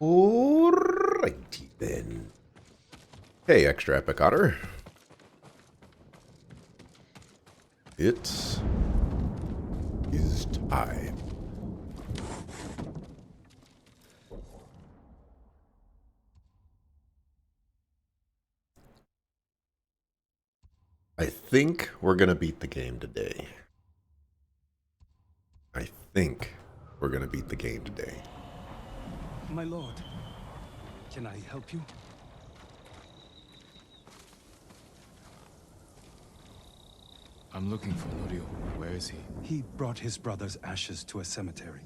Alrighty then. Hey, extra epic otter. It is time. I think we're gonna beat the game today. I think we're gonna beat the game today. My lord, can I help you? I'm looking for Norio. Where is he? He brought his brother's ashes to a cemetery.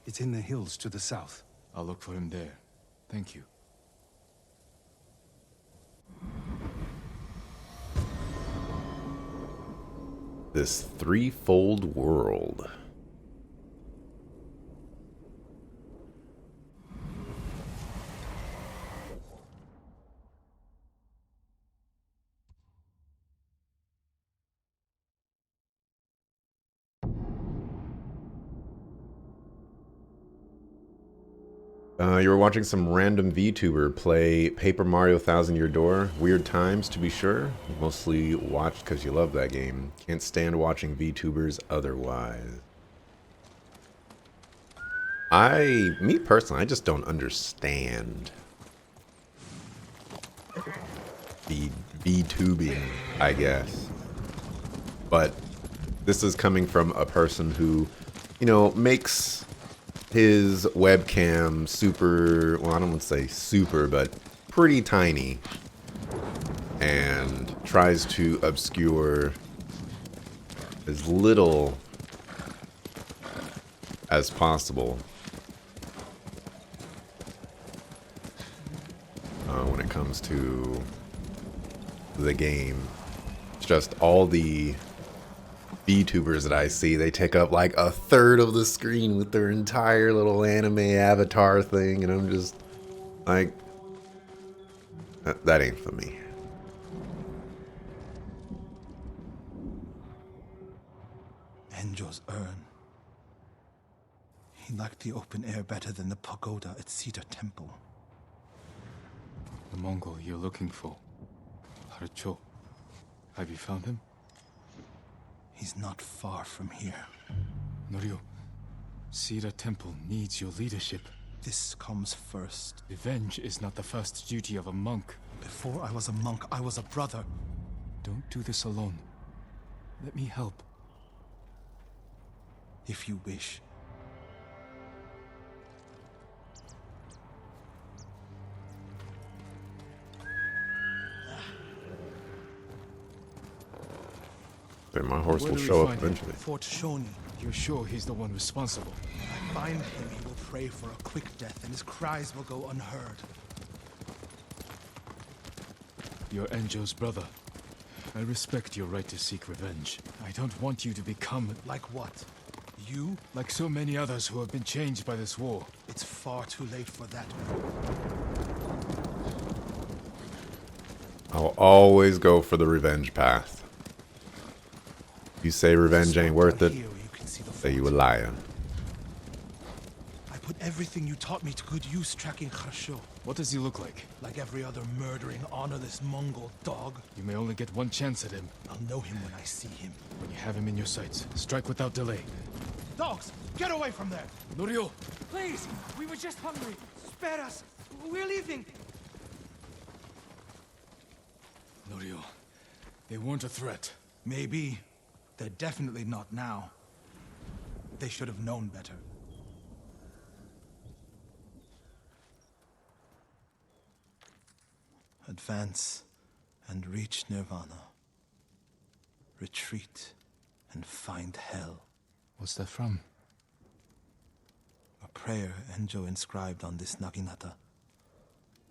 It's in the hills to the south. I'll look for him there. Thank you. This threefold world. You were watching some random VTuber play Paper Mario Thousand Year Door. Weird times, to be sure. Mostly watched because you love that game. Can't stand watching VTubers otherwise. Me personally, I just don't understand VTubing, I guess. But this is coming from a person who, you know, makes his webcam super, well, I don't want to say super, but pretty tiny, and tries to obscure as little as possible when it comes to the game. It's just all the VTubers that I see, they take up like a third of the screen with their entire little anime avatar thing, and I'm just like, that ain't for me. Enjo's urn. He liked the open air better than the pagoda at Cedar Temple. The Mongol you're looking for. Harcho. Have you found him? He's not far from here. Norio, Cedar Temple needs your leadership. This comes first. Revenge is not the first duty of a monk. Before I was a monk, I was a brother. Don't do this alone. Let me help. If you wish. My horse Where will do we show up find him? eventually. Fort Shoni. You're sure he's the one responsible? I find him, he will pray for a quick death, and his cries will go unheard. You're Enjo's brother. I respect your right to seek revenge. I don't want you to become Like what? You? like so many others who have been changed by this war. It's far too late for that. I'll always go for the revenge path. If you say revenge ain't worth it, Here you can see the say you a fort. liar. I put everything you taught me to good use tracking Kharsho. What does he look like? Like every other murdering, honorless Mongol dog. You may only get one chance at him. I'll know him when I see him. When you have him in your sights, strike without delay. Dogs, get away from there! Norio! Please! We were just hungry! Spare us! We're leaving! Norio, they weren't a threat. Maybe. They're definitely not now. They should have known better. Advance and reach Nirvana. Retreat and find hell. What's that from? A prayer Enjo inscribed on this Naginata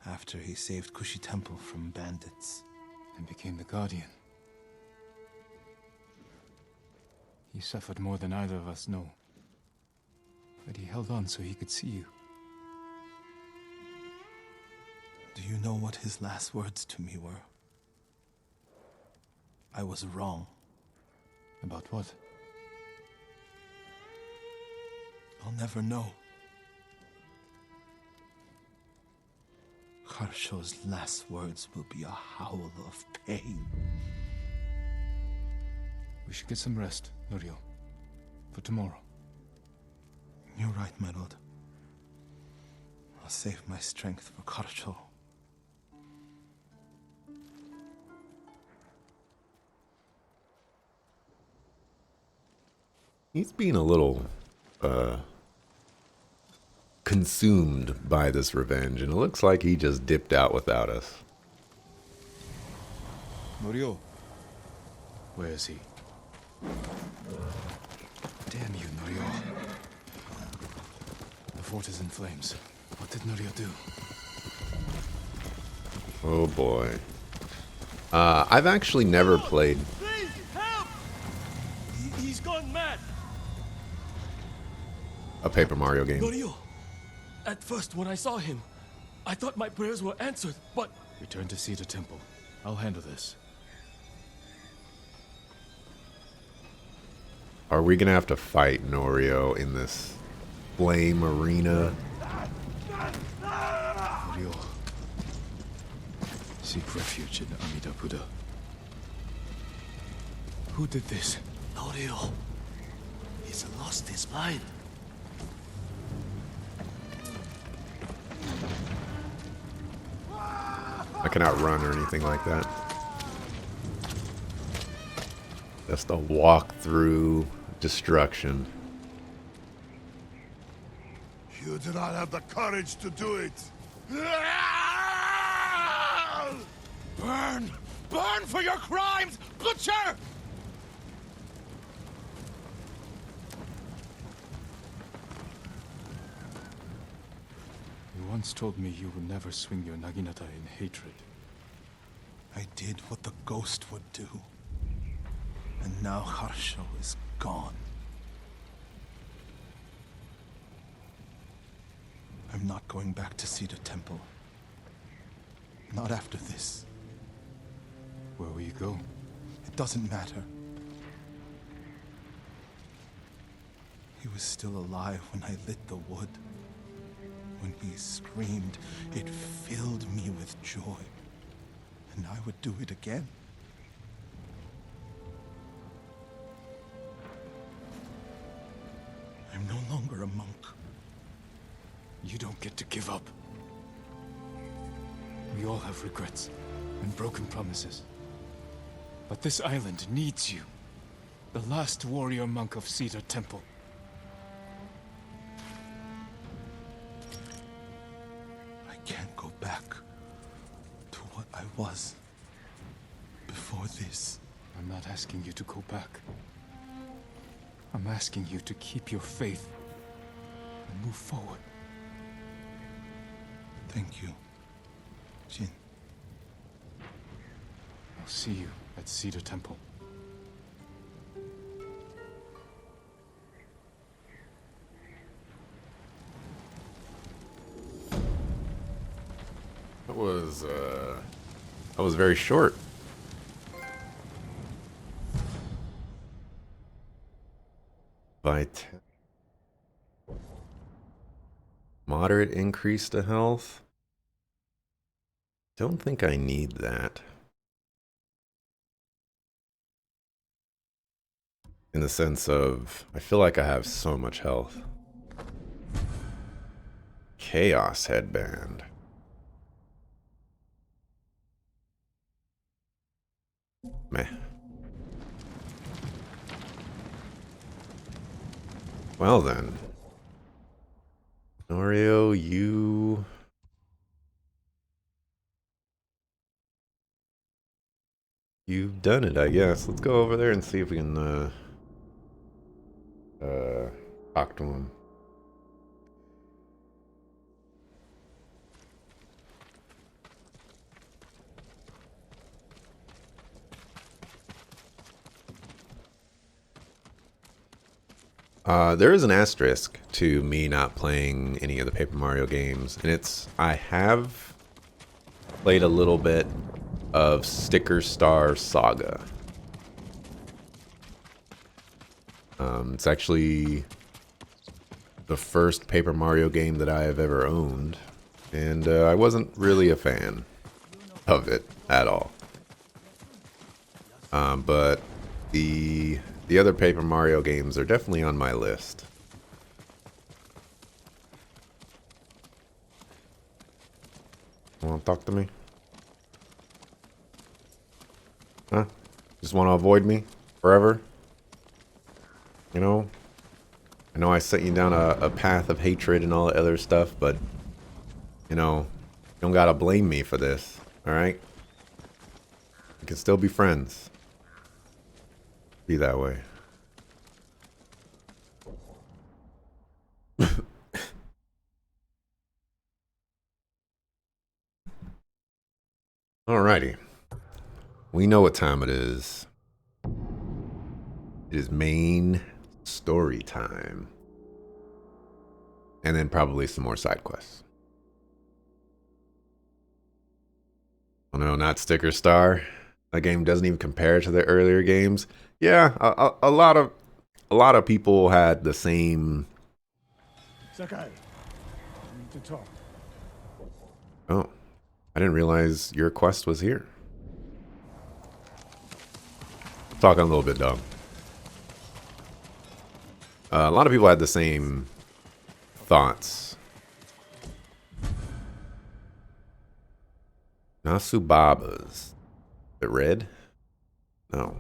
after he saved Kushi Temple from bandits. And became the Guardian. He suffered more than either of us know. But he held on so he could see you. Do you know what his last words to me were? I was wrong. About what? I'll never know. Harsho's last words will be a howl of pain. We should get some rest, Norio. For tomorrow. You're right, my lord. I'll save my strength for Harsho. He's being a little consumed by this revenge, and it looks like he just dipped out without us. Norio. Where is he? Damn you, Norio. The fort is in flames. What did Norio do? Oh boy. I've actually never played. Please, help! He's gone mad! A Paper Mario game. Norio! At first, when I saw him, I thought my prayers were answered, but... Return to Cedar Temple. I'll handle this. Are we gonna have to fight Norio in this flame arena? Norio. Seek refuge in Amida Buddha. Who did this? Norio... He's lost his mind. I cannot run or anything like that. Just a walk through destruction. You do not have the courage to do it. Burn! Burn for your crimes, butcher! You once told me you would never swing your Naginata in hatred. I did what the ghost would do. And now Harsho is gone. I'm not going back to Cedar Temple. Not after this. Where will you go? It doesn't matter. He was still alive when I lit the wood. When he screamed, it filled me with joy. And I would do it again. I'm no longer a monk. You don't get to give up. We all have regrets and broken promises. But this island needs you. The last warrior monk of Cedar Temple. I can't go back to what I was before this. I'm not asking you to go back. I'm asking you to keep your faith and move forward. Thank you, Jin. I'll see you at Cedar Temple. That was very short. Moderate increase to health. Don't think I need that. In the sense of, I feel like I have so much health. Chaos headband. Meh. Well then. Norio, you've done it, I guess. Let's go over there and see if we can talk to him. There is an asterisk to me not playing any of the Paper Mario games, and it's I have played a little bit of Sticker Star Saga. It's actually the first Paper Mario game that I have ever owned. And I wasn't really a fan of it at all. But the other Paper Mario games are definitely on my list. Want to talk to me? Huh? Just want to avoid me forever? You know? I know I sent you down a path of hatred and all that other stuff, but, you know, you don't gotta blame me for this, alright? We can still be friends. Be that way. Alrighty. We know what time it is. It is main story time. And then probably some more side quests. Oh no, not Sticker Star. That game doesn't even compare to the earlier games. Yeah, a lot of people had the same. Sakai, we need to talk. Oh, I didn't realize your quest was here. Talking a little bit dumb. A lot of people had the same thoughts. Nasubabas. Is it red? No.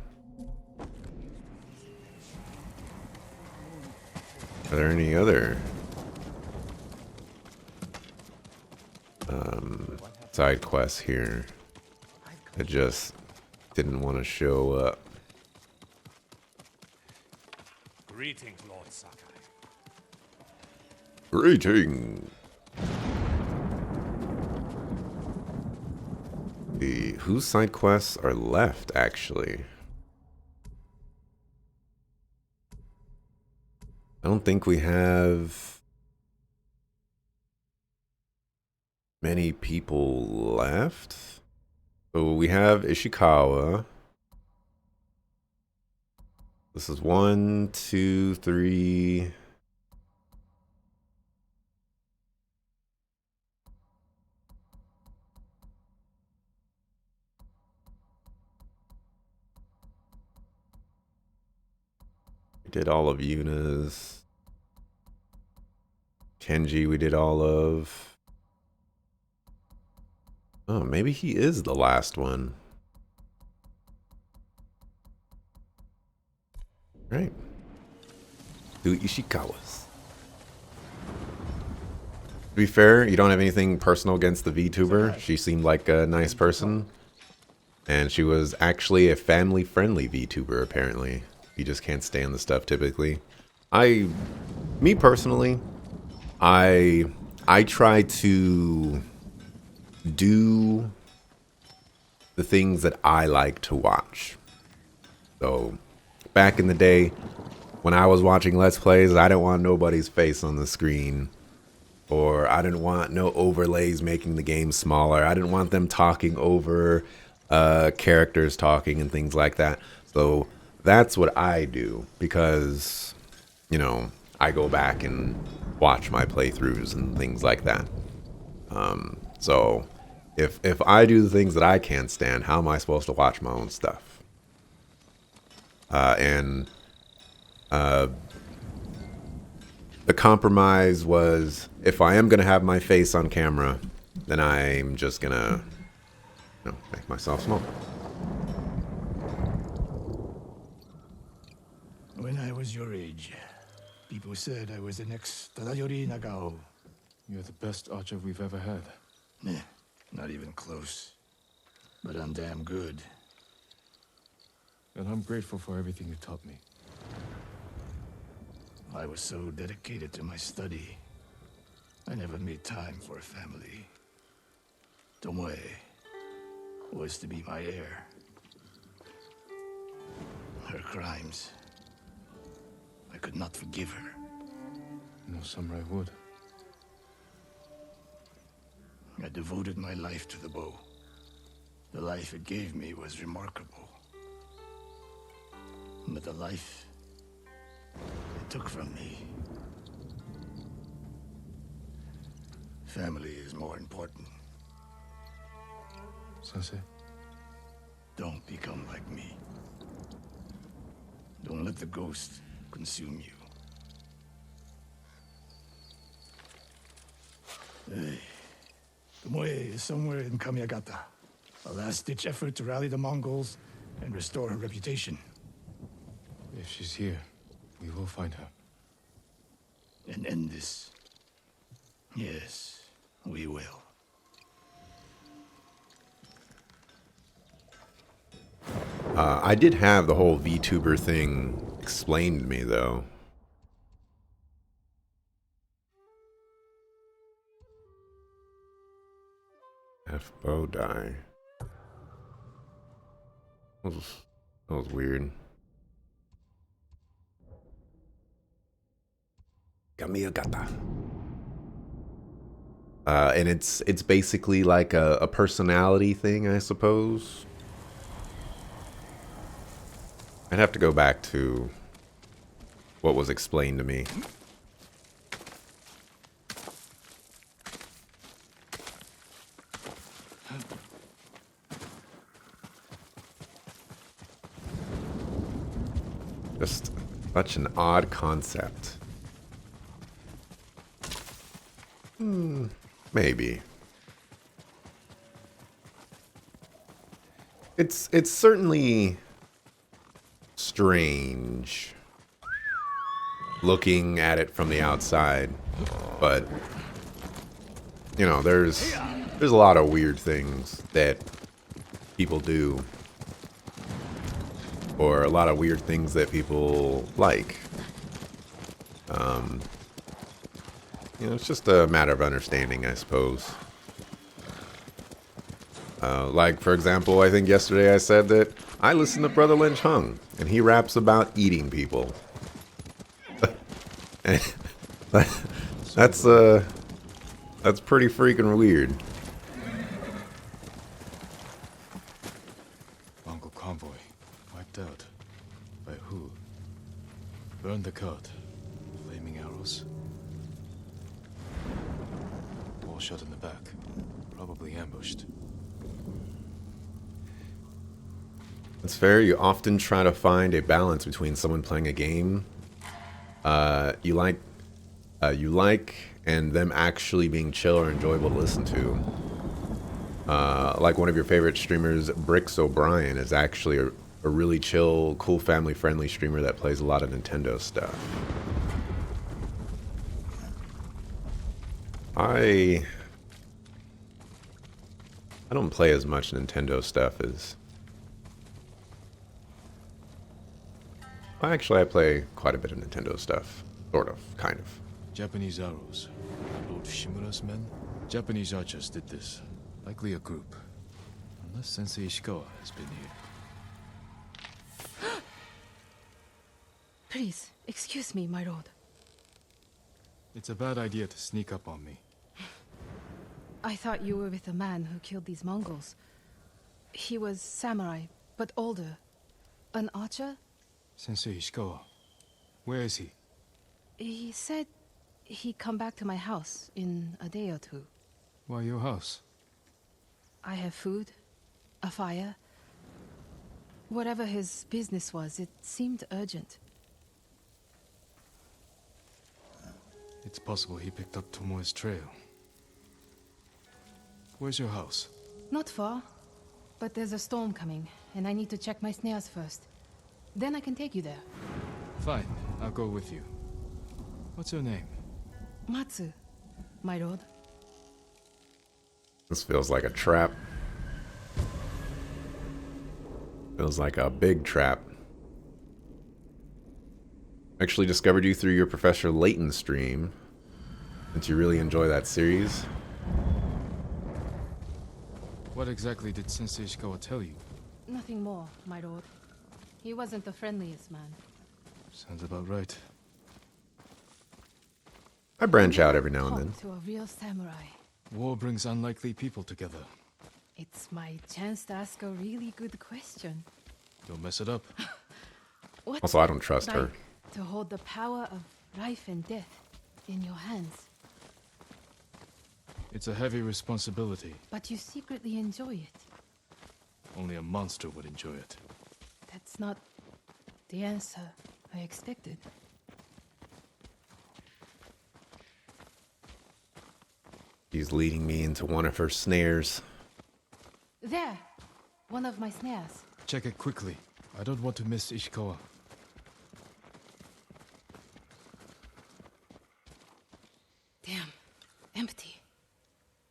Are there any other side quests here? I just didn't want to show up. Greetings, Lord Sakai. Greeting. Whose side quests are left, actually? I don't think we have many people left. So we have Ishikawa. This is 1, 2, 3. We did all of Yuna's. Kenji we did all of. Oh, maybe he is the last one. Right. Do Ishikawa's. To be fair, you don't have anything personal against the VTuber. She seemed like a nice person. And she was actually a family-friendly VTuber, apparently. You just can't stand the stuff typically. Me personally, I try to do the things that I like to watch. So, back in the day, when I was watching Let's Plays, I didn't want nobody's face on the screen. Or I didn't want no overlays making the game smaller. I didn't want them talking over characters talking and things like that. So that's what I do because, you know, I go back and watch my playthroughs and things like that. So if I do the things that I can't stand, how am I supposed to watch my own stuff? The compromise was, if I am going to have my face on camera, then I'm just going to, you know, make myself small. When I was your age, people said I was the next Tadayori Nagao. You're the best archer we've ever had. Meh, not even close. But I'm damn good. And I'm grateful for everything you taught me. I was so dedicated to my study, I never made time for a family. Tomoe was to be my heir. Her crimes, I could not forgive her. No samurai would. I devoted my life to the bow. The life it gave me was remarkable. But the life it took from me Family is more important. Sensei? Don't become like me. Don't let the ghost consume you. Hey, Tomoe is somewhere in Kamiagata. A last-ditch effort to rally the Mongols and restore her reputation. If she's here, we will find her. And end this. Yes, we will. I did have the whole VTuber thing explained to me, though. F bow die. That was weird. Kamiagata. And it's basically like a personality thing, I suppose. I'd have to go back to what was explained to me. Just such an odd concept. Maybe. It's certainly strange looking at it from the outside, but you know, there's a lot of weird things that people do, or a lot of weird things that people like. You know, it's just a matter of understanding, I suppose. Like, for example, I think yesterday I said that I listen to Brother Lynch Hung, and he raps about eating people. that's pretty freaking weird. Mongol convoy. Wiped out. By who? Burned the cart. Flaming arrows. Wall shut in the back. Probably ambushed. It's fair. You often try to find a balance between someone playing a game you like, and them actually being chill or enjoyable to listen to. Like one of your favorite streamers, Bricks O'Brien, is actually a really chill, cool, family-friendly streamer that plays a lot of Nintendo stuff. I don't play as much Nintendo stuff as... Actually, I play quite a bit of Nintendo stuff. Sort of, kind of. Japanese arrows. Lord Shimura's men? Japanese archers did this. Likely a group. Unless Sensei Ishikawa has been here. Please, excuse me, my lord. It's a bad idea to sneak up on me. I thought you were with the man who killed these Mongols. He was samurai, but older. An archer? Sensei Ishikawa. Where is he? He said he'd come back to my house in a day or two. Why your house? I have food, a fire. Whatever his business was, it seemed urgent. It's possible he picked up Tomoe's trail. Where's your house? Not far, but there's a storm coming, and I need to check my snares first. Then I can take you there. Fine, I'll go with you. What's your name? Matsu, my lord. This feels like a trap. Feels like a big trap. Actually discovered you through your Professor Layton stream. Since you really enjoy that series. What exactly did Sensei Ishikawa tell you? Nothing more, my lord. He wasn't the friendliest man. Sounds about right. I branch out every now and then. To a real samurai. War brings unlikely people together. It's my chance to ask a really good question. Don't mess it up. What's Also, I don't trust like her. to hold the power of life and death in your hands? It's a heavy responsibility. But you secretly enjoy it. Only a monster would enjoy it. That's not the answer I expected. She's leading me into one of her snares. There! One of my snares. Check it quickly. I don't want to miss Ishikawa. Damn. Empty.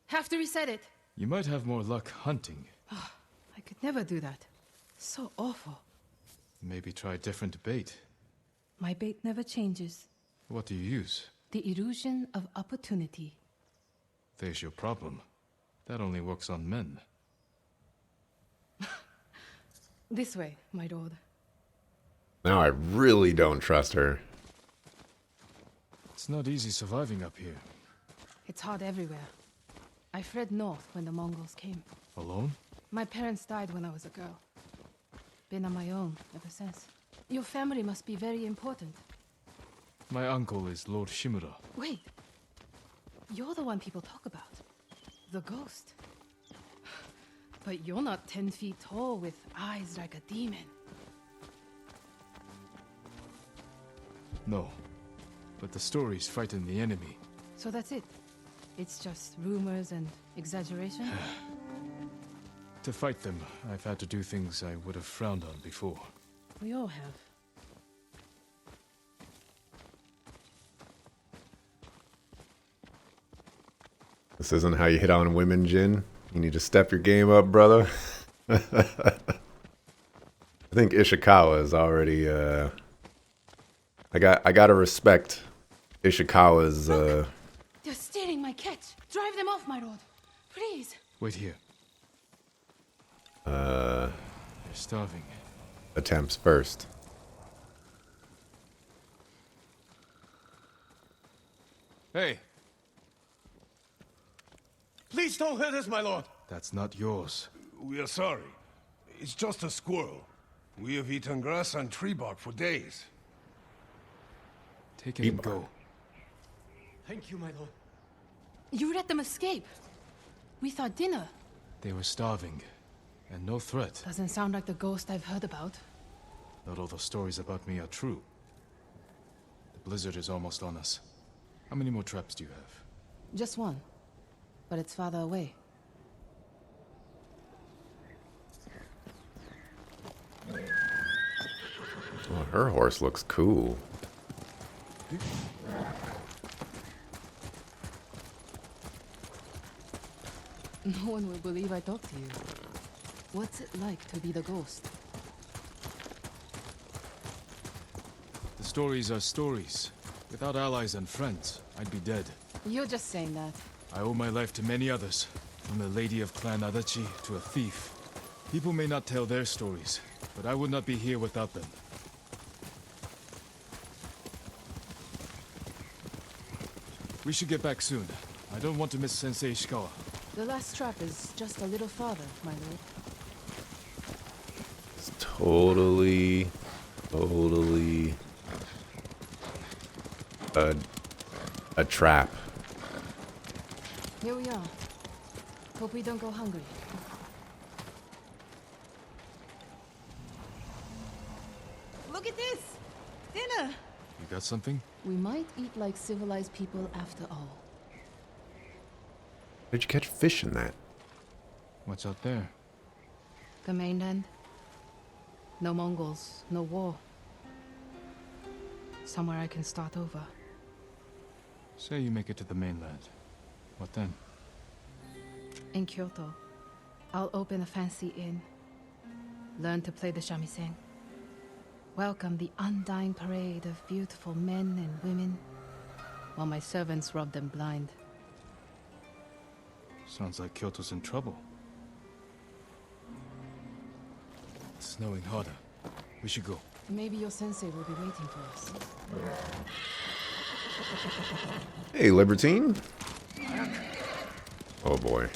Have to reset it. You might have more luck hunting. I could never do that. So awful. Maybe try different bait. My bait never changes. What do you use? The illusion of opportunity. There's your problem. That only works on men. This way, my lord. Now I really don't trust her. It's not easy surviving up here. It's hard everywhere. I fled north when the Mongols came. Alone? My parents died when I was a girl. Been on my own ever since. Your family must be very important. My uncle is Lord Shimura. Wait. You're the one people talk about. The ghost. But you're not 10 feet tall with eyes like a demon. No. But the stories frighten the enemy. So that's it. It's just rumors and exaggeration? To fight them, I've had to do things I would have frowned on before. We all have. This isn't how you hit on women, Jin. You need to step your game up, brother. I think Ishikawa is already, I gotta respect Ishikawa's, They're stealing my catch. Drive them off, my lord. Please. Wait here. They're starving. attempts first. Hey! Please don't hurt us, my lord. That's not yours. We are sorry. It's just a squirrel. We have eaten grass and tree bark for days. Take it and go. Thank you, my lord. You let them escape. We thought dinner. They were starving. And no threat. Doesn't sound like the ghost I've heard about. Not all the stories about me are true. The blizzard is almost on us. How many more traps do you have? Just one. But it's farther away. Oh, her horse looks cool. No one will believe I talked to you. What's it like to be the ghost? The stories are stories. Without allies and friends, I'd be dead. You're just saying that. I owe my life to many others. From the lady of Clan Adachi to a thief. People may not tell their stories, but I would not be here without them. We should get back soon. I don't want to miss Sensei Ishikawa. The last trap is just a little farther, my lord. It's totally a trap. Here we are. Hope we don't go hungry. Look at this! Dinner! You got something? We might eat like civilized people after all. Where'd you catch fish in that? What's out there? The mainland. No Mongols, no war. Somewhere I can start over. Say you make it to the mainland. What then? In Kyoto, I'll open a fancy inn. Learn to play the shamisen. Welcome the undying parade of beautiful men and women, while my servants rub them blind. Sounds like Kyoto's in trouble. It's snowing harder. We should go. Maybe your sensei will be waiting for us. Hey, Libertine. Oh boy.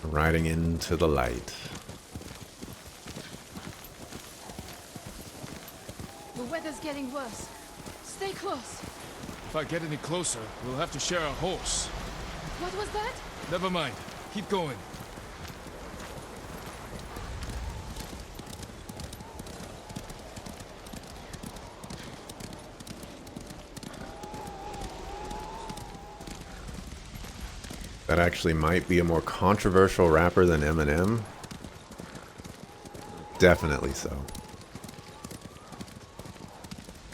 Riding into the light. The weather's getting worse. Stay close. If I get any closer, we'll have to share a horse. What was that? Never mind. Keep going. That actually might be a more controversial rapper than Eminem. Definitely so.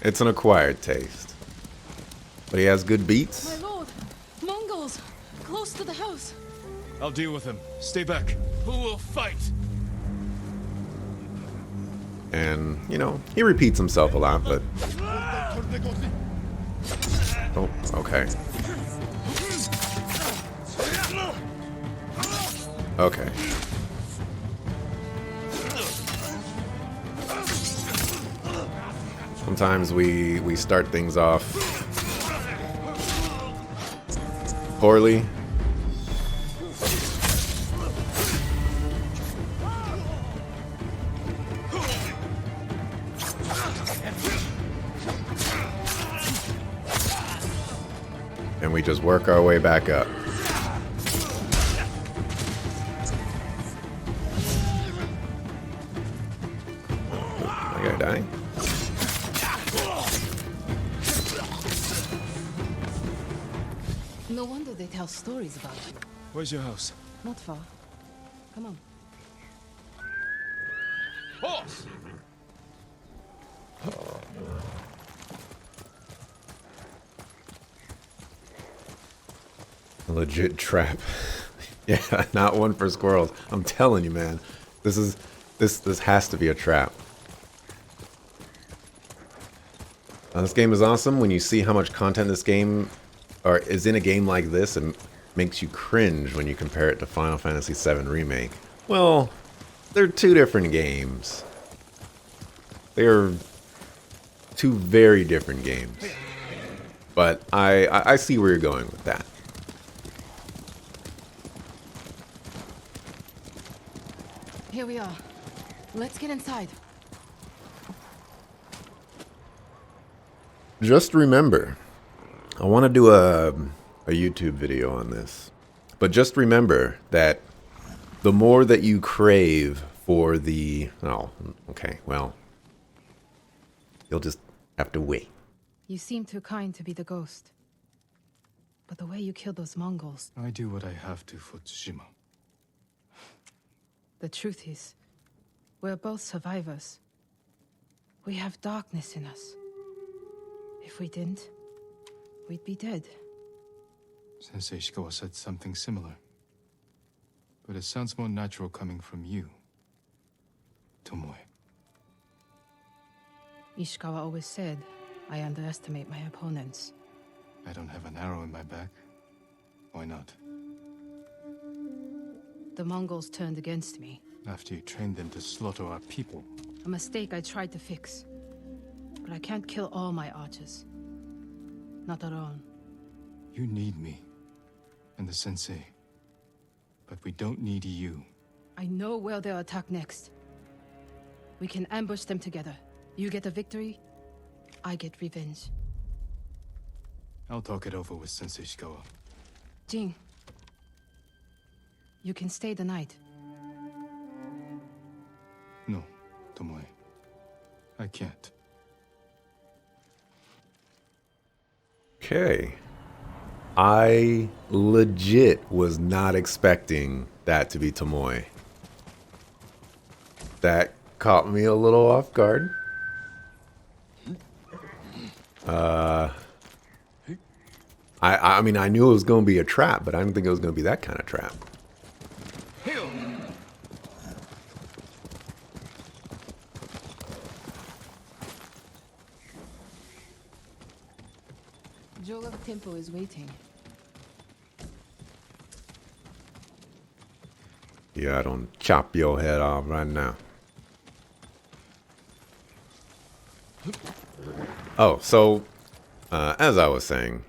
It's an acquired taste. But he has good beats. My lord! Mongols! Close to the house! I'll deal with him. Stay back. Who will fight? And, you know, he repeats himself a lot, but... Oh, okay. Okay. Sometimes we start things off poorly. And we just work our way back up. I gotta die. No wonder they tell stories about you. Where's your house? Not far. Come on. Horse! A legit trap. Yeah, not one for squirrels. I'm telling you, man. This has to be a trap. This game is awesome. When you see how much content this game is in a game like this, and makes you cringe when you compare it to Final Fantasy VII Remake. Well, they're two different games. They are two very different games. But I see where you're going with that. Here we are. Let's get inside. Just remember, I want to do a YouTube video on this. But just remember that the more that you crave for the... Oh, okay, well. You'll just have to wait. You seem too kind to be the ghost. But the way you killed those Mongols... I do what I have to for Tsushima. The truth is, we're both survivors. We have darkness in us. If we didn't, we'd be dead. Sensei Ishikawa said something similar. But it sounds more natural coming from you, Tomoe. Ishikawa always said, I underestimate my opponents. I don't have an arrow in my back. Why not? The Mongols turned against me. After you trained them to slaughter our people. A mistake I tried to fix. But I can't kill all my archers. Not alone. You need me. And the sensei. But we don't need you. I know where they'll attack next. We can ambush them together. You get a victory, I get revenge. I'll talk it over with Sensei Ishikawa. Jin. You can stay the night. No, Tomoe. I can't. Okay. I legit was not expecting that to be Tomoe. That caught me a little off guard. I mean, I knew it was going to be a trap, but I didn't think it was going to be that kind of trap. Joga Temple is waiting. Yeah, I don't chop your head off right now. Oh, so, as I was saying,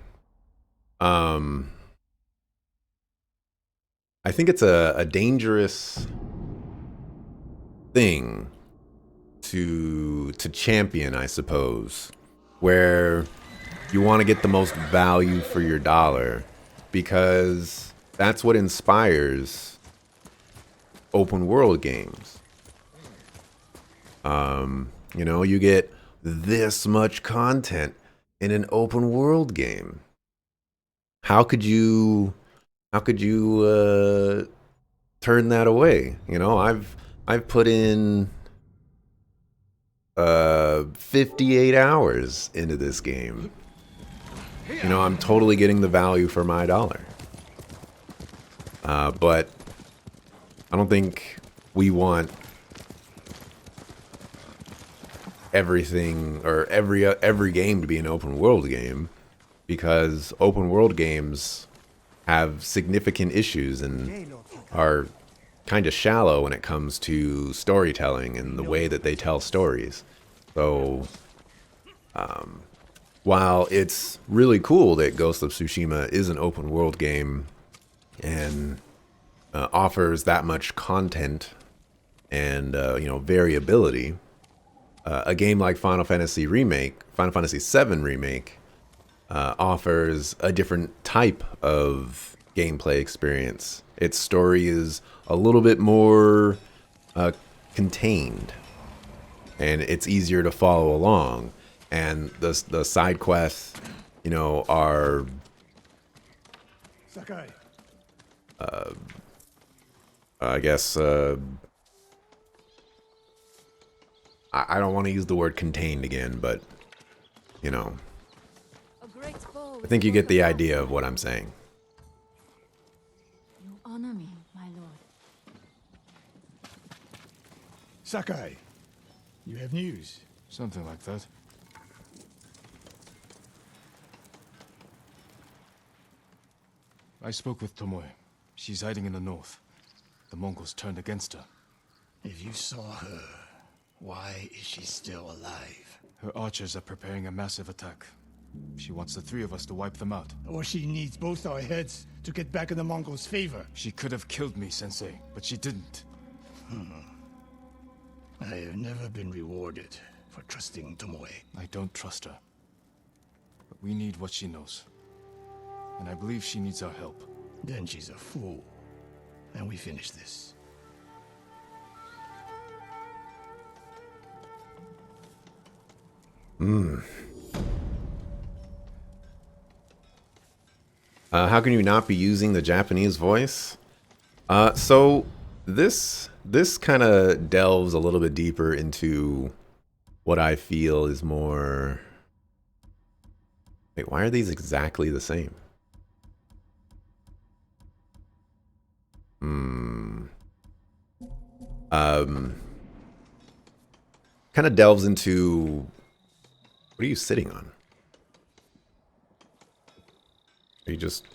I think it's a dangerous thing to champion, I suppose, where you want to get the most value for your dollar, because that's what inspires open world games. You know, you get this much content in an open world game. How could you turn that away? You know, I've put in 58 hours into this game. You know, I'm totally getting the value for my dollar. But I don't think we want everything or every game to be an open world game, because open world games have significant issues and are kind of shallow when it comes to storytelling and the way that they tell stories. So while it's really cool that Ghost of Tsushima is an open world game and offers that much content and you know, variability, a game like Final Fantasy VII Remake, offers a different type of gameplay experience. Its story is a little bit more contained, and it's easier to follow along. And the side quests, you know, are Sakai. I guess I don't want to use the word contained again, but you know, I think you get the idea of what I'm saying. You honor me, my lord. Sakai, you have news. Something like that. I spoke with Tomoe. She's hiding in the north. The Mongols turned against her. If you saw her, why is she still alive? Her archers are preparing a massive attack. She wants the three of us to wipe them out. Or she needs both our heads to get back in the Mongols' favor. She could have killed me, Sensei, but she didn't. I have never been rewarded for trusting Tomoe. I don't trust her. But we need what she knows. And I believe she needs our help. Then she's a fool. And we finish this. How can you not be using the Japanese voice? So this kind of delves a little bit deeper into what I feel is more... Wait, why are these exactly the same? Kind of delves into... What are you sitting on? Are you just...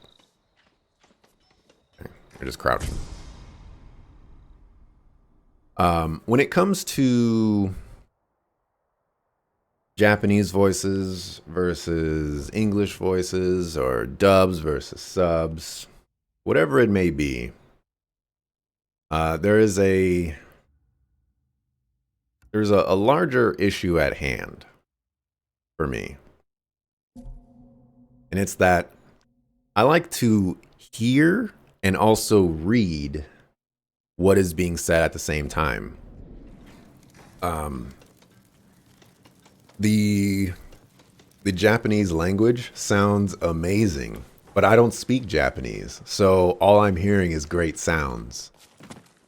Okay, you're just crouching. When it comes to Japanese voices versus English voices, or dubs versus subs, whatever it may be, there's a larger issue at hand for me. And it's that I like to hear and also read what is being said at the same time. The Japanese language sounds amazing, but I don't speak Japanese, so all I'm hearing is great sounds.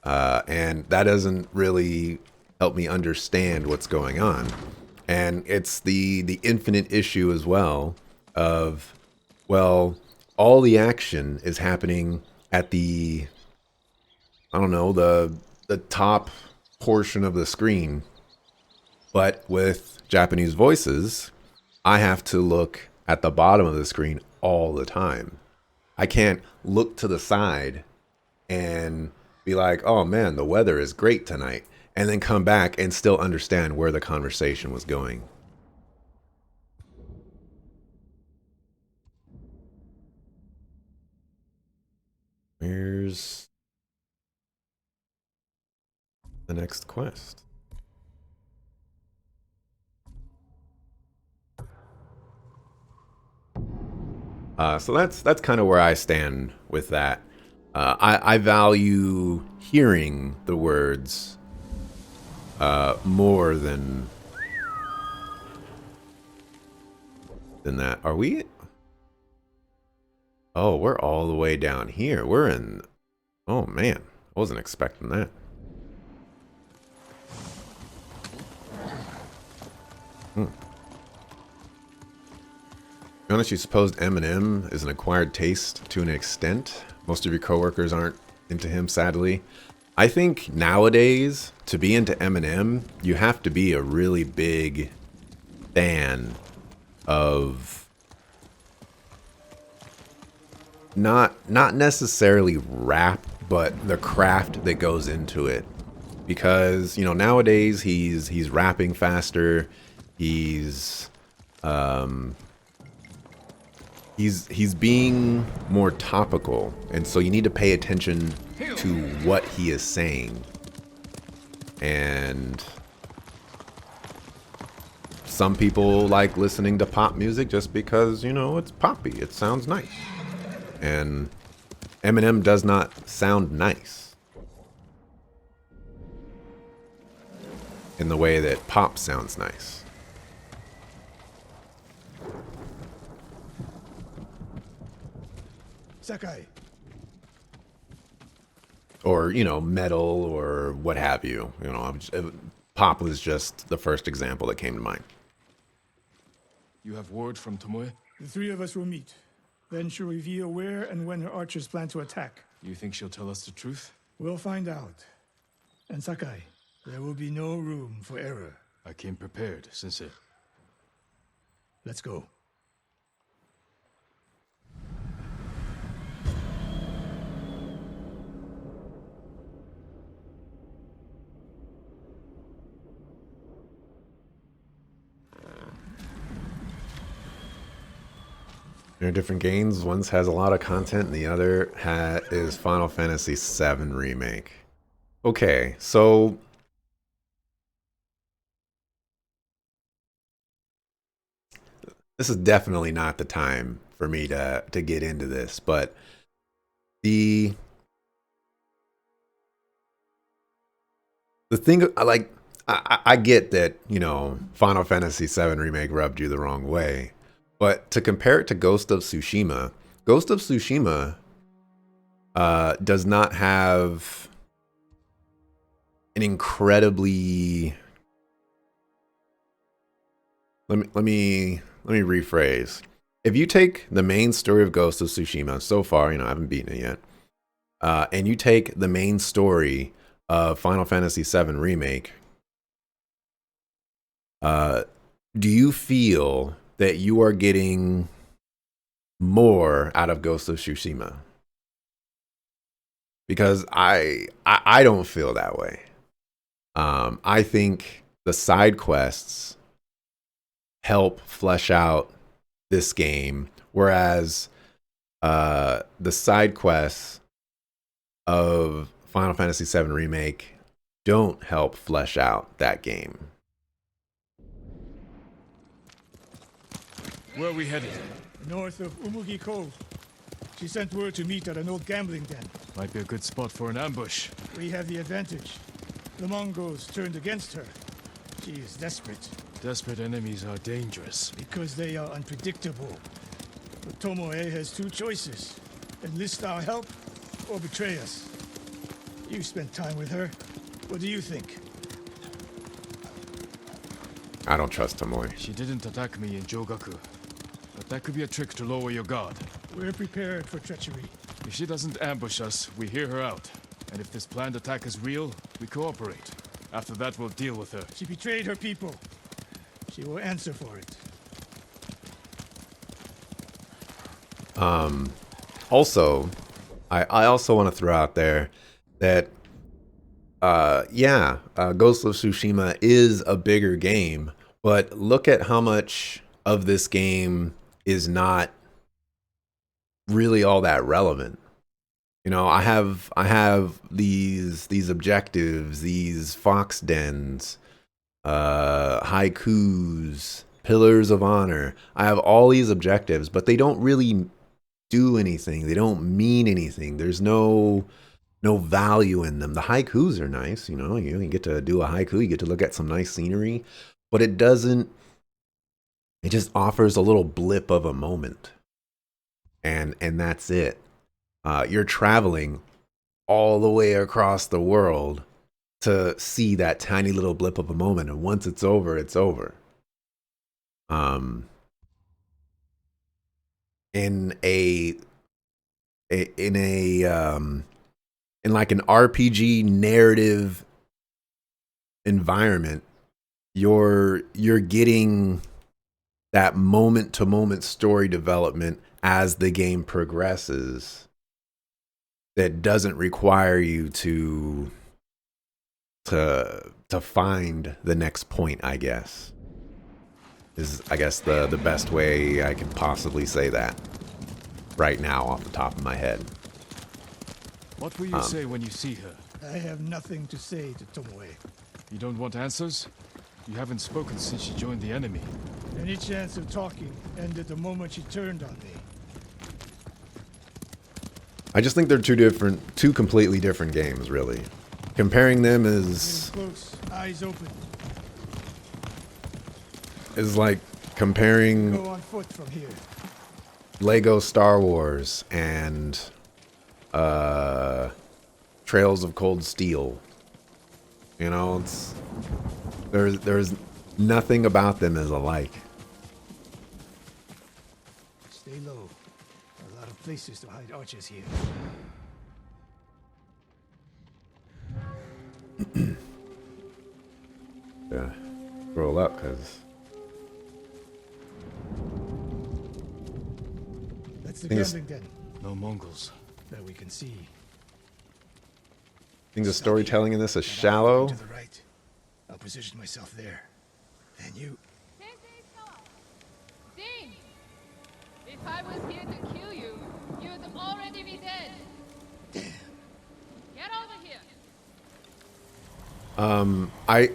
And that doesn't really help me understand what's going on. And it's the infinite issue as well of, well, all the action is happening at the, I don't know, the top portion of the screen. But with Japanese voices, I have to look at the bottom of the screen all the time. I can't look to the side and be like, oh man, the weather is great tonight, and then come back and still understand where the conversation was going. Where's the next quest? So that's kind of where I stand with that. I value hearing the words more than that. Are we? Oh, we're all the way down here. We're in. Oh man, I wasn't expecting that. To be honest, you supposed Eminem is an acquired taste to an extent. Most of your coworkers aren't into him, sadly. I think nowadays, to be into Eminem, you have to be a really big fan of not necessarily rap, but the craft that goes into it. Because, you know, nowadays he's rapping faster, he's being more topical, and so you need to pay attention to what he is saying. And some people like listening to pop music just because, you know, it's poppy, it sounds nice. And Eminem does not sound nice in the way that pop sounds nice. Sakai. Or, you know, metal or what have you. You know, pop was just the first example that came to mind. You have word from Tomoe? The three of us will meet. Then she'll reveal where and when her archers plan to attack. You think she'll tell us the truth? We'll find out. And Sakai, there will be no room for error. I came prepared, Sensei. Let's go. They're different games. One has a lot of content, and the other is Final Fantasy VII Remake. Okay, so this is definitely not the time for me to get into this, but the thing, I get that, you know, Final Fantasy VII Remake rubbed you the wrong way. But to compare it to Ghost of Tsushima does not have an incredibly... Let me rephrase. If you take the main story of Ghost of Tsushima, so far, you know, I haven't beaten it yet, and you take the main story of Final Fantasy VII Remake, do you feel that you are getting more out of Ghost of Tsushima? Because I don't feel that way. I think the side quests help flesh out this game, whereas the side quests of Final Fantasy VII Remake don't help flesh out that game. Where are we headed? North of Umugi Cove. She sent word to meet at an old gambling den. Might be a good spot for an ambush. We have the advantage. The Mongols turned against her. She is desperate. Desperate enemies are dangerous. Because they are unpredictable. But Tomoe has two choices. Enlist our help, or betray us. You spent time with her. What do you think? I don't trust Tomoe. She didn't attack me in Jogaku. But that could be a trick to lower your guard. We're prepared for treachery. If she doesn't ambush us, we hear her out. And if this planned attack is real, we cooperate. After that, we'll deal with her. She betrayed her people. She will answer for it. Also, I also want to throw out there that, Ghost of Tsushima is a bigger game, but look at how much of this game is not really all that relevant. You know, I have these objectives, these fox dens, haikus, pillars of honor. I have all these objectives, but they don't really do anything. They don't mean anything. There's no value in them. The haikus are nice, you know. You get to do a haiku, you get to look at some nice scenery, but it doesn't. It just offers a little blip of a moment, and that's it. You're traveling all the way across the world to see that tiny little blip of a moment, and once it's over, it's over. In like an RPG narrative environment, you're getting that moment to moment story development as the game progresses that doesn't require you to find the next point, I guess. Is, I guess, the best way I can possibly say that right now off the top of my head. What will you say when you see her? I have nothing to say to Tomoe. You don't want answers? You haven't spoken since she joined the enemy. Any chance of talking ended the moment she turned on me. I just think they're two completely different games, really. Comparing them is Close, eyes open. Is like comparing Go on foot from here. Lego Star Wars and Trails of Cold Steel. You know, there's nothing about them is alike. Stay low. A lot of places to hide archers here. Yeah, roll up, cause That's the Thing is- gambling den No Mongols. that we can see. I think the Stop storytelling in this is here, and I'll shallow. go to the right. I'll position myself there. Then you. Ding! If I was here to kill you, you'd already be dead. Get over here.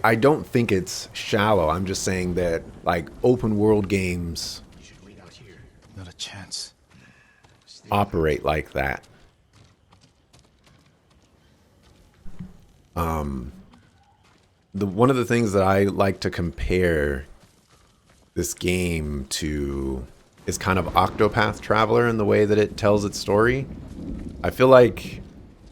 I don't think it's shallow. I'm just saying that, like, open world games You should wait out here. Not a chance. operate like that. One of the things that I like to compare this game to is kind of Octopath Traveler in the way that it tells its story. I feel like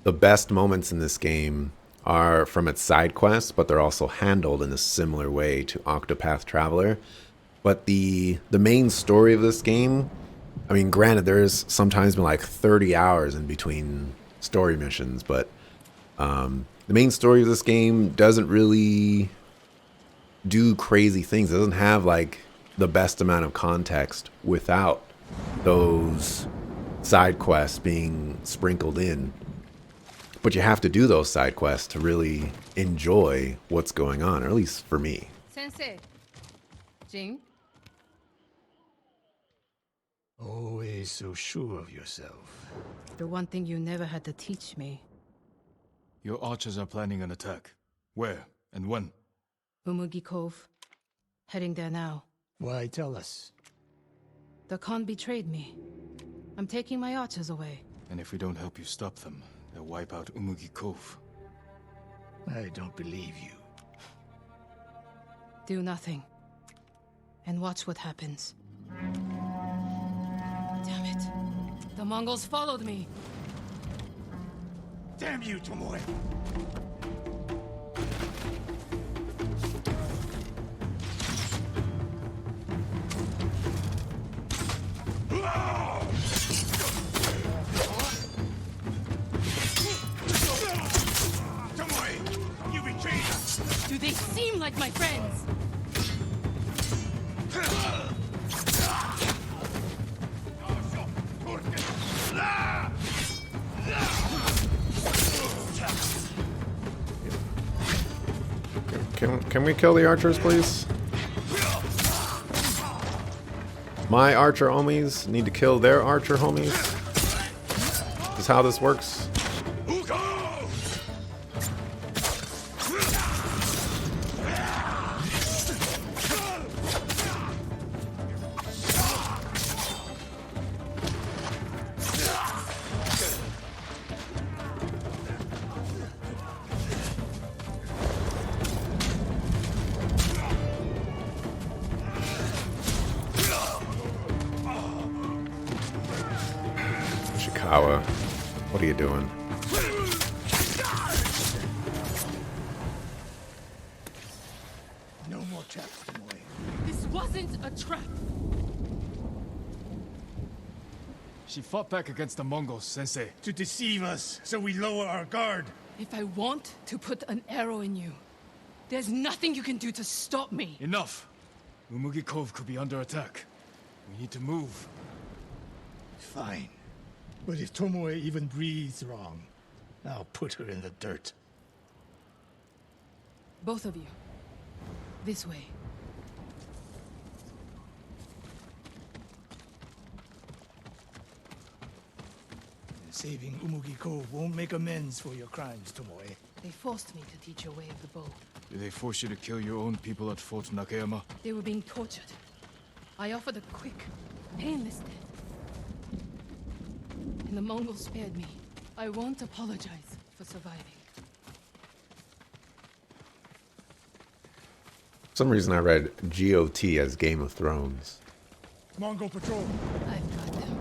the best moments in this game are from its side quests, but they're also handled in a similar way to Octopath Traveler. But the main story of this game, I mean, granted, there's sometimes been like 30 hours in between story missions, but the main story of this game doesn't really do crazy things. It doesn't have like the best amount of context without those side quests being sprinkled in. But you have to do those side quests to really enjoy what's going on, or at least for me. Sensei. Jing? Always so sure of yourself. The one thing you never had to teach me. Your archers are planning an attack. Where and when? Umugi Cove. Heading there now. Why tell us? The Khan betrayed me. I'm taking my archers away. And if we don't help you stop them, they'll wipe out Umugi Cove. I don't believe you. Do nothing. And watch what happens. Damn it. The Mongols followed me. Damn you, Tomoe! Tomoe, you betrayed us! Do they seem like my friends? Can we kill the archers, please? My archer homies need to kill their archer homies. This is how this works. Awa, what are you doing? No more traps, Tomoe. This wasn't a trap. She fought back against the Mongols, Sensei. To deceive us, so we lower our guard. If I want to put an arrow in you, there's nothing you can do to stop me. Enough! Umugi Cove could be under attack. We need to move. Fine. But if Tomoe even breathes wrong, I'll put her in the dirt. Both of you. This way. Saving Umugi Cove won't make amends for your crimes, Tomoe. They forced me to teach a way of the bow. Did they force you to kill your own people at Fort Nakayama? They were being tortured. I offered a quick, painless death. And the Mongols spared me. I won't apologize for surviving. For some reason I read GOT as Game of Thrones. Mongol patrol. I've got them.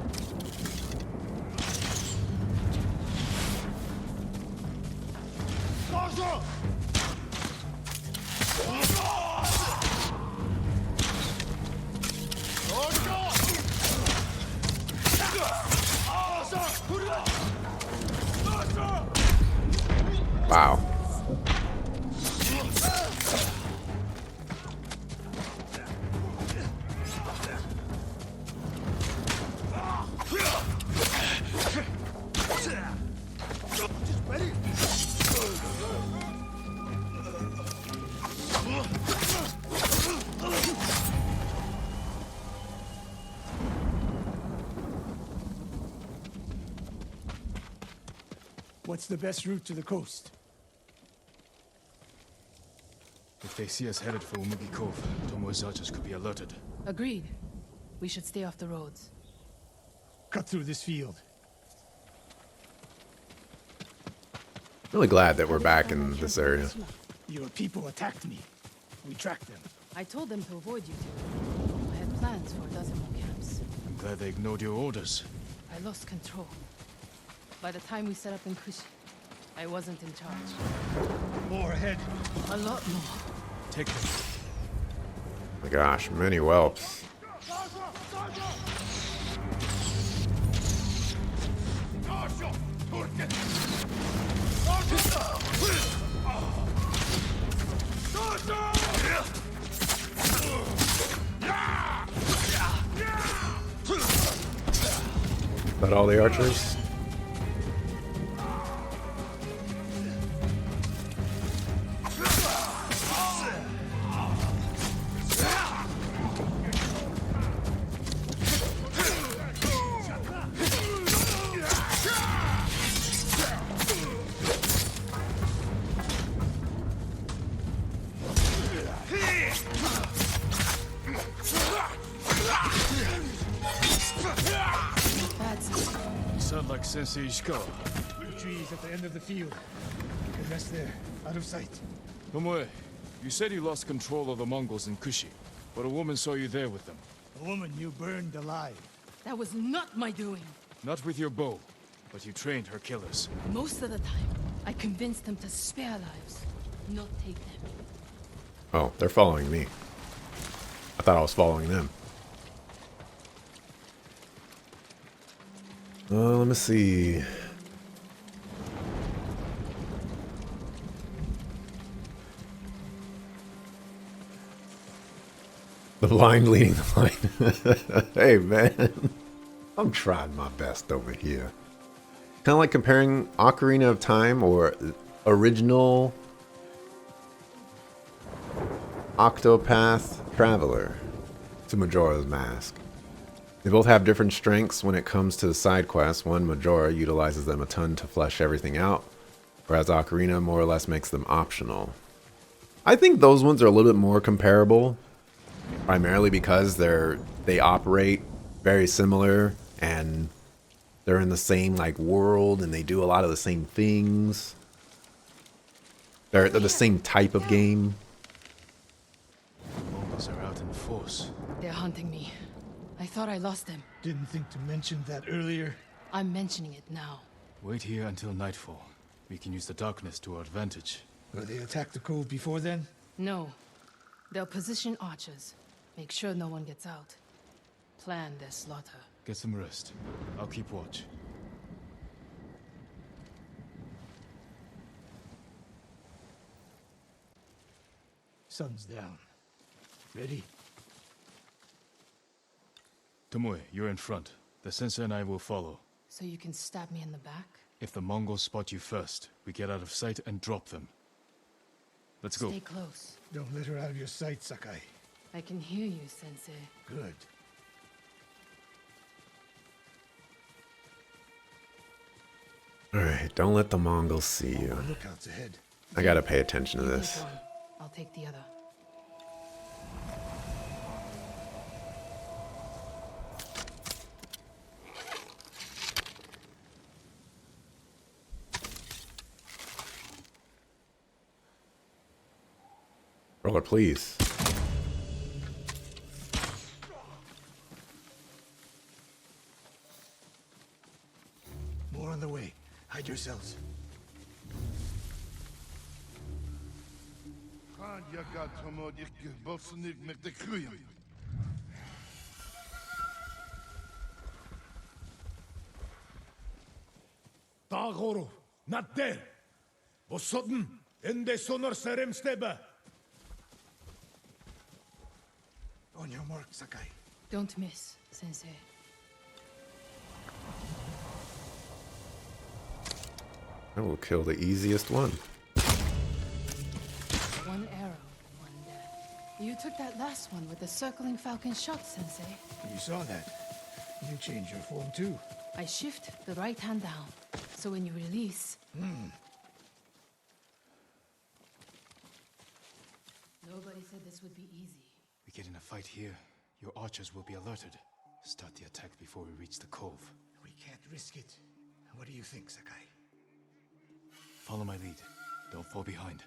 Wow. What's the best route to the coast? If they see us headed for Umugi Cove, Tomoe's archers could be alerted. Agreed. We should stay off the roads. Cut through this field. Really glad that we're back in this area. Your people attacked me. We tracked them. I told them to avoid you two. I had plans for a dozen more camps. I'm glad they ignored your orders. I lost control. By the time we set up in Kushi, I wasn't in charge. More ahead. A lot more. Take them. My gosh, many whelps. Is that all the archers? Sound like Sensei Ishikawa. The trees at the end of the field. You can rest there, out of sight. Tomoe, you said you lost control of the Mongols in Kushi, but a woman saw you there with them. A woman you burned alive. That was not my doing. Not with your bow, but you trained her killers. Most of the time, I convinced them to spare lives, not take them. Oh, they're following me. I thought I was following them. Let me see. The blind leading the blind. Hey, man. I'm trying my best over here. Kind of like comparing Ocarina of Time or original Octopath Traveler to Majora's Mask. They both have different strengths when it comes to the side quests. One, Majora, utilizes them a ton to flesh everything out, whereas Ocarina more or less makes them optional. I think those ones are a little bit more comparable, primarily because they operate very similar and they're in the same like world and they do a lot of the same things. They're the same type of game. Mongols are out in force. They're hunting me. I thought I lost them. Didn't think to mention that earlier. I'm mentioning it now. Wait here until nightfall. We can use the darkness to our advantage. Will they attack the cove before then? No. They'll position archers. Make sure no one gets out. Plan their slaughter. Get some rest. I'll keep watch. Sun's down. Ready? Tomoe, you're in front. The sensei and I will follow. So you can stab me in the back? If the Mongols spot you first, we get out of sight and drop them. Let's go. Stay close. Don't let her out of your sight, Sakai. I can hear you, Sensei. Good. Alright, don't let the Mongols see you. Lookouts ahead. I gotta pay attention to You this. take one. I'll take the other. Roller, please. More on the way. Hide yourselves. Khan yagat tomo dik bolsunik mekdekuyum. Dagoro, not there. Osodn, ende sonor serem steba. On your mark, Sakai. Don't miss, Sensei. I will kill the easiest one. One arrow, one death. You took that last one with the circling falcon shot, Sensei. You saw that. You changed your form too. I shift the right hand down, so when you release... Nobody said this would be easy. We get in a fight here, your archers will be alerted. Start the attack before we reach the cove. We can't risk it. What do you think, Sakai? Follow my lead. Don't fall behind.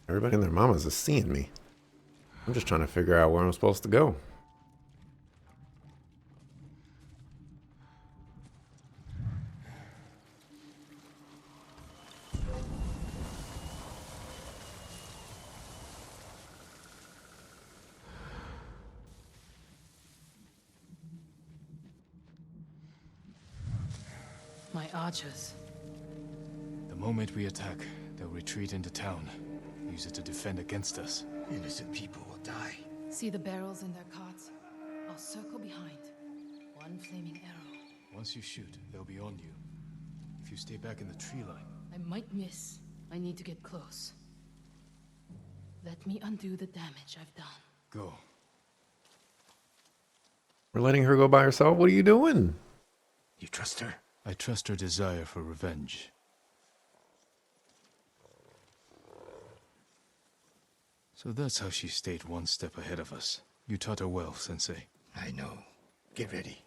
Everybody and their mamas is seeing me. I'm just trying to figure out where I'm supposed to go. My archers. The moment we attack, they'll retreat into town. Use it to defend against us. Innocent people will die. See the barrels in their carts? I'll circle behind. One flaming arrow. Once you shoot, they'll be on you. If you stay back in the tree line... I might miss. I need to get close. Let me undo the damage I've done. Go. We're letting her go by herself? What are you doing? You trust her? I trust her desire for revenge. So that's how she stayed one step ahead of us. You taught her well, Sensei. I know. Get ready.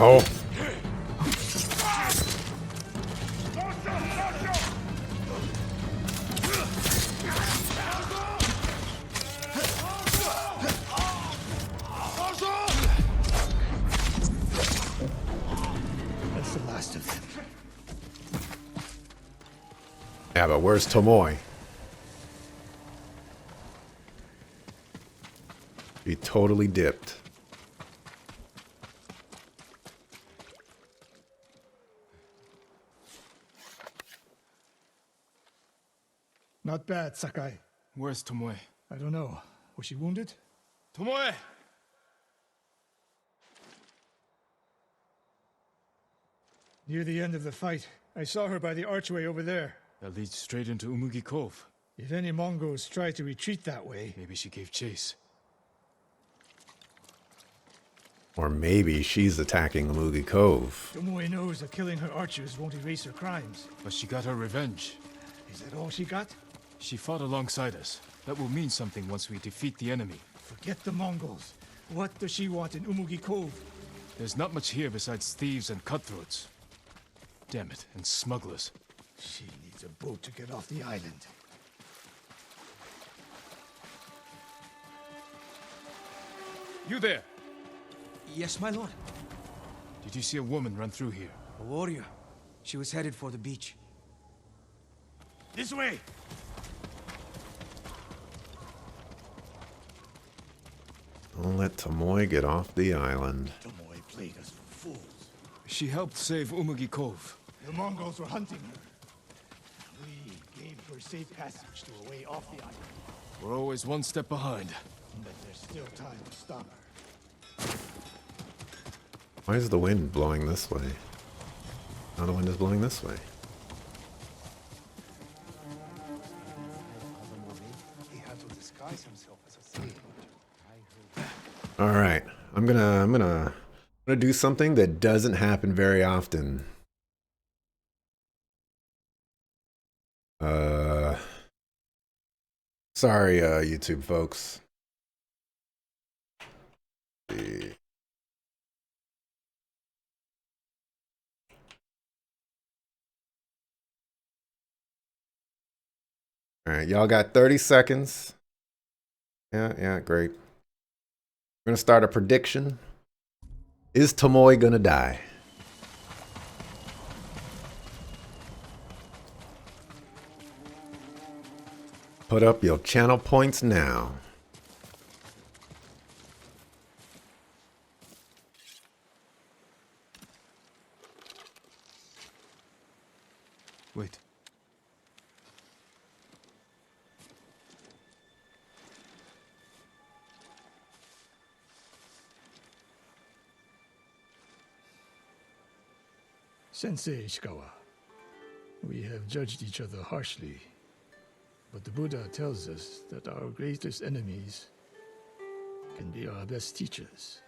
Oh. That's the last of them. Yeah, but where's Tomoe? He totally dipped. Not bad, Sakai. Where's Tomoe? I don't know. Was she wounded? Tomoe! Near the end of the fight, I saw her by the archway over there. That leads straight into Umugi Cove. If any Mongols try to retreat that way... Maybe she gave chase. Or maybe she's attacking Umugi Cove. Tomoe knows that killing her archers won't erase her crimes. But she got her revenge. Is that all she got? She fought alongside us. That will mean something once we defeat the enemy. Forget the Mongols. What does she want in Umugi Cove? There's not much here besides thieves and cutthroats. Damn it, and smugglers. She needs a boat to get off the island. You there! Yes, my lord. Did you see a woman run through here? A warrior. She was headed for the beach. This way! Don't let Tomoe get off the island. Tomoe played us for fools. She helped save Umugi Cove. The Mongols were hunting her. We gave her safe passage to a way off the island. We're always one step behind. But there's still time to stop her. Why is the wind blowing this way? Now the wind is blowing this way. He had to disguise himself as a sailor. All right, I'm gonna do something that doesn't happen very often. Sorry, YouTube folks. Let's see. All right, y'all got 30 seconds. Yeah, great. We're gonna start a prediction. Is Tomoe gonna die? Put up your channel points now. Wait. Sensei Ishikawa, we have judged each other harshly, but the Buddha tells us that our greatest enemies can be our best teachers.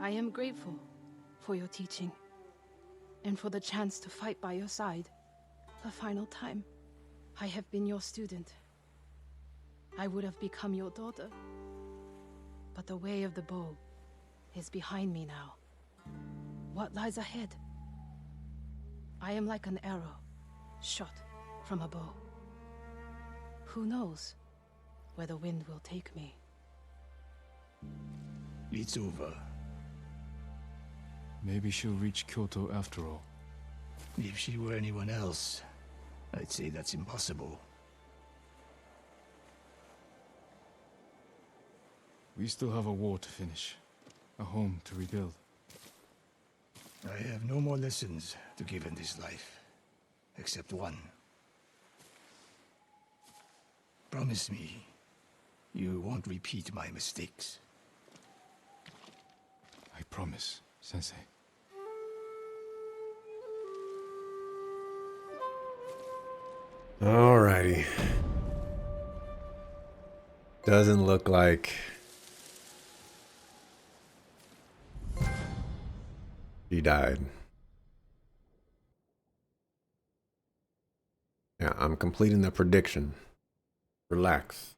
I am grateful for your teaching and for the chance to fight by your side a final time. I have been your student. I would have become your daughter. But the way of the bow is behind me now. What lies ahead? I am like an arrow shot from a bow. Who knows where the wind will take me? It's over. Maybe she'll reach Kyoto after all. If she were anyone else, I'd say that's impossible. We still have a war to finish. A home to rebuild. I have no more lessons to give in this life, except one. Promise me, you won't repeat my mistakes. I promise, Sensei. Alrighty. Doesn't look like he died. Yeah, I'm completing the prediction. Relax.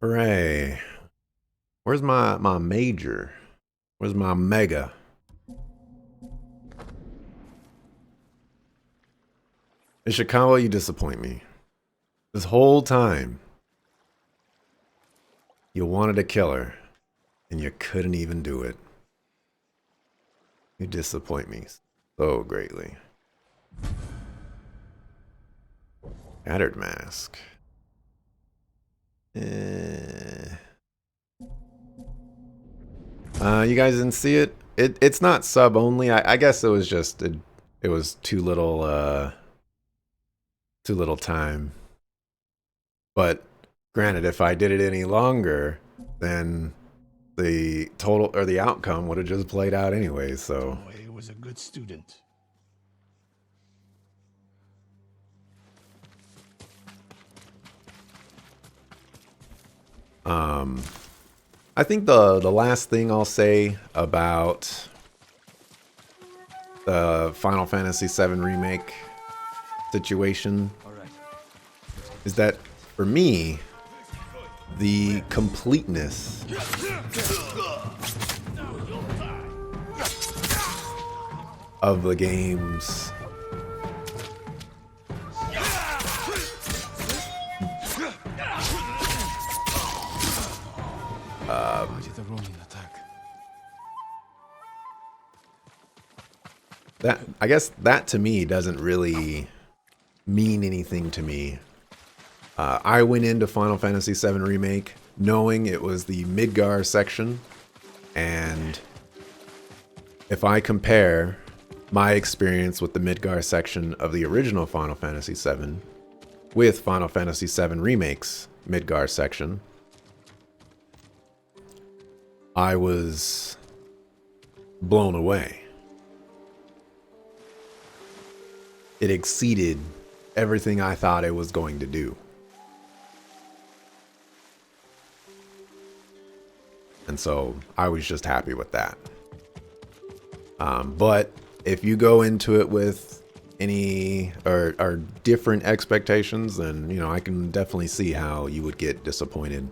Hooray. Where's my major? Where's my mega? Ishikawa, you disappoint me. This whole time, you wanted to kill her, and you couldn't even do it. You disappoint me so greatly. Shattered mask. You guys didn't see it? It's not sub only. I guess it was just it was too little time. But granted, if I did it any longer, then the total or the outcome would have just played out anyway. So He was a good student. I think the last thing I'll say about the Final Fantasy VII Remake situation is that for me, the completeness of the game's that, I guess that to me doesn't really mean anything to me. I went into Final Fantasy VII Remake knowing it was the Midgar section, and if I compare my experience with the Midgar section of the original Final Fantasy VII with Final Fantasy VII Remake's Midgar section, I was blown away. It exceeded everything I thought it was going to do. And so I was just happy with that. But if you go into it with any or different expectations, then, you know, I can definitely see how you would get disappointed.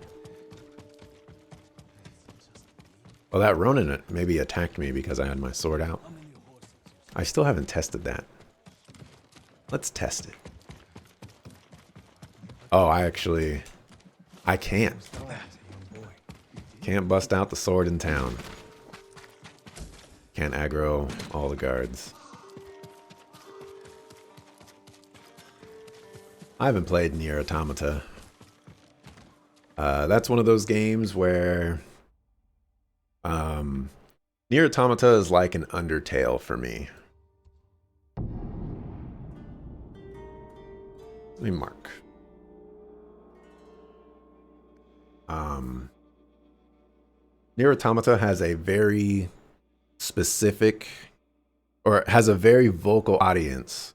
Well, that Ronin maybe attacked me because I had my sword out. I still haven't tested that. Let's test it. Oh, I can't. Can't bust out the sword in town. Can't aggro all the guards. I haven't played Nier Automata. That's one of those games where Nier Automata is like an Undertale for me. Let me mark. Nier Automata has a very specific, or has a very vocal audience